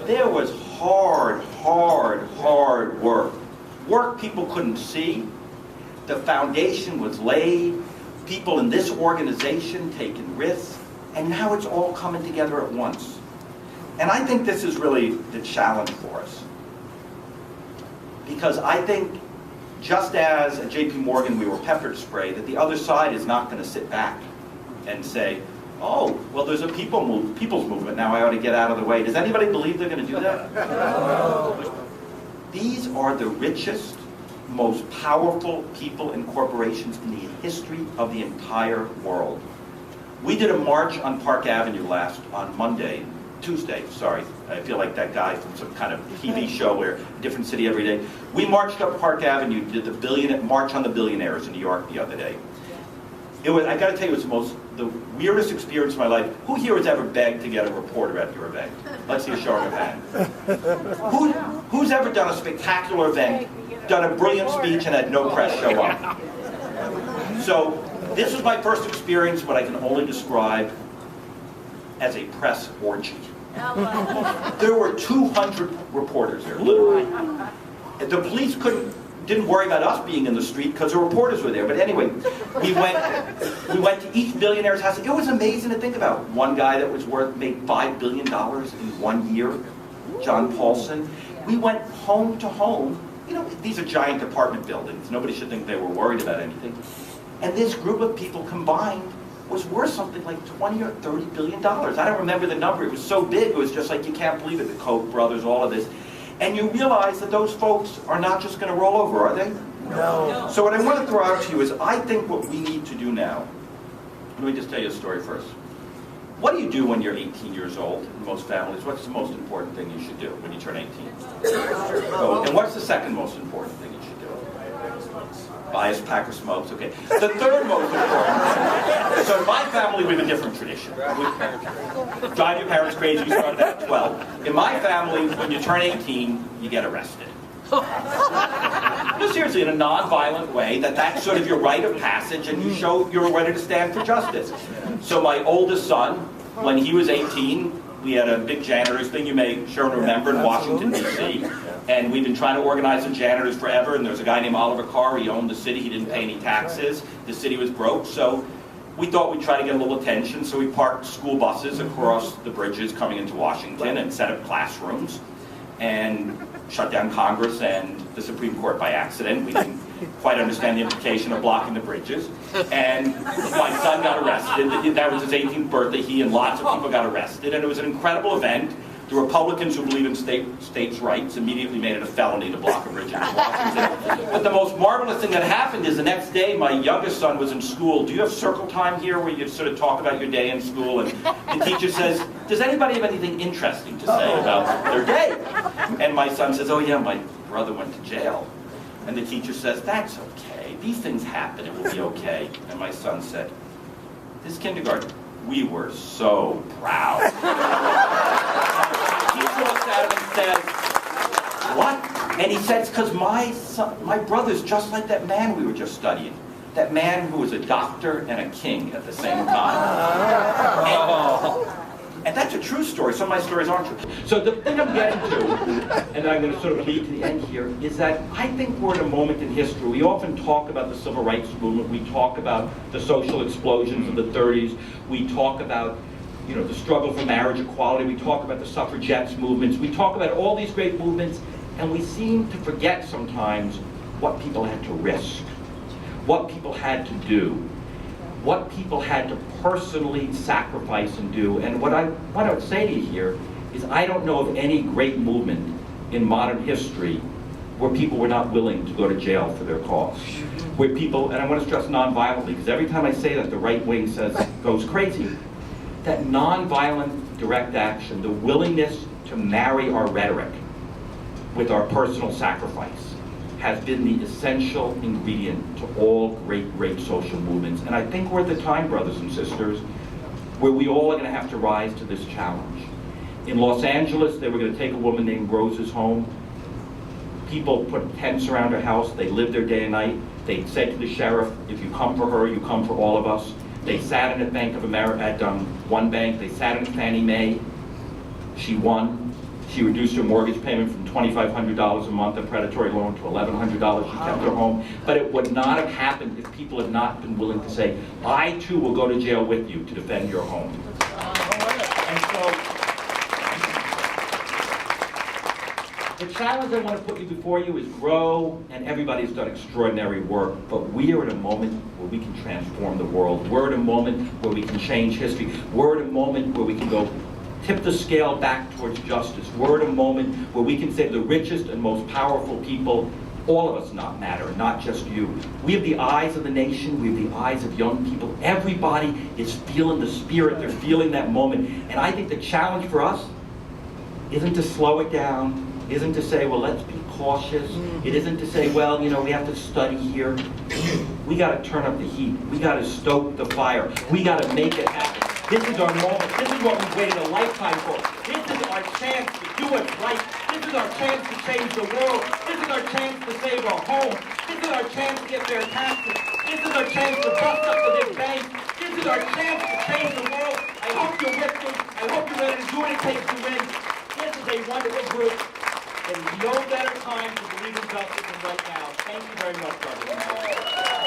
There was hard work. Work people couldn't see. The foundation was laid. People in this organization taking risks. And now it's all coming together at once. And I think this is really the challenge for us. Because I think, just as at JP Morgan we were pepper spray, that the other side is not going to sit back and say, oh, well, there's a people's movement now, I ought to get out of the way. Does anybody believe they're going to do that? No. These are the richest, most powerful people and corporations in the history of the entire world. We did a march on Park Avenue on Tuesday, sorry. I feel like that guy from some kind of TV show where a different city every day. We marched up Park Avenue, did the March on the Billionaires in New York the other day. I got to tell you, it was the weirdest experience of my life. Who here has ever begged to get a reporter at your event? Let's see a show of hand. Who's ever done a spectacular event, done a brilliant speech, and had no press show up? So this was my first experience, what I can only describe as a press orgy. There were 200 reporters there, literally. The police didn't worry about us being in the street because the reporters were there. But anyway, we went to each billionaire's house. It was amazing to think about. One guy that made $5 billion in 1 year, John Paulson. We went home to home. You know, these are giant apartment buildings. Nobody should think they were worried about anything. And this group of people combined was worth something like $20 or $30 billion. I don't remember the number. It was so big, it was just like, you can't believe it. The Koch brothers, all of this. And you realize that those folks are not just going to roll over, are they? No. So what I want to throw out to you is, I think what we need to do now, let me just tell you a story first. What do you do when you're 18 years old in most families? What's the most important thing you should do when you turn 18? Oh, and what's the second most important thing you should do? Buy a pack of smokes, okay. The third most important, so in my family we have a different tradition. Drive your parents crazy, you started at 12. In my family, when you turn 18, you get arrested. No, seriously, in a non-violent way, that's sort of your rite of passage, and you show you're ready to stand for justice. So my oldest son, when he was 18, we had a big janitors thing, you may sure remember, in Washington, D.C., and we've been trying to organize the janitors forever, and there's a guy named Oliver Carr, he owned the city, he didn't pay any taxes, the city was broke, so we thought we'd try to get a little attention, so we parked school buses across the bridges coming into Washington and set up classrooms, and shut down Congress and the Supreme Court by accident. We didn't quite understand the implication of blocking the bridges, and my son got arrested. That was his 18th birthday, he and lots of people got arrested, and it was an incredible event. The Republicans who believe in states' rights immediately made it a felony to block a bridge in Washington. But the most marvelous thing that happened is the next day my youngest son was in school. Do you have circle time here where you sort of talk about your day in school? And the teacher says, does anybody have anything interesting to say about their day? And my son says, oh yeah, my brother went to jail. And the teacher says, that's okay. These things happen. It will be okay. And my son said, this kindergarten, we were so proud. He looks at him and says, what? And he says, because my brother's just like that man we were just studying. That man who was a doctor and a king at the same time. And that's a true story. Some of my stories aren't true. So the thing I'm getting to, and I'm going to sort of lead to the end here, is that I think we're at a moment in history. We often talk about the civil rights movement. We talk about the social explosions of the 30s. We talk about, you know, the struggle for marriage equality. We talk about the suffragettes movements. We talk about all these great movements, and we seem to forget sometimes what people had to risk, what people had to do, what people had to personally sacrifice and do. And what I want to say to you here is, I don't know of any great movement in modern history where people were not willing to go to jail for their cause. Where people, and I want to stress non-violently, because every time I say that, the right wing goes crazy. That non-violent direct action, the willingness to marry our rhetoric with our personal sacrifice, has been the essential ingredient to all great social movements. And I think we're at the time, brothers and sisters, where we all are going to have to rise to this challenge. In Los Angeles, they were going to take a woman named Rose's home. People put tents around her house. They lived there day and night. They said to the sheriff, if you come for her, you come for all of us. They sat in at Bank of America, at one bank. They sat in Fannie Mae. She won. She reduced her mortgage payment from $2,500 a month, a predatory loan, to $1,100. She kept her home. But it would not have happened if people had not been willing to say, I too will go to jail with you to defend your home. And so, the challenge I want to put before you is GRO, and everybody's done extraordinary work, but we are at a moment where we can transform the world. We're at a moment where we can change history. We're at a moment where we can go tip the scale back towards justice. We're at a moment where we can say the richest and most powerful people, all of us not matter, not just you. We have the eyes of the nation, we have the eyes of young people. Everybody is feeling the spirit, they're feeling that moment. And I think the challenge for us isn't to slow it down, isn't to say, well, let's be cautious. It isn't to say, well, you know, we have to study here. We got to turn up the heat. We got to stoke the fire. We got to make it happen. This is our moment. This is what we've waited a lifetime for. This is our chance to do what's right. This is our chance to change the world. This is our chance to save our home. This is our chance to get fair taxes. This is our chance to bust up the big banks. This is our chance to change the world. I hope you're with me. I hope you're ready to do what it takes to win. This is a wonderful group. There is no better time to believe in justice than right now. Thank you very much, brother.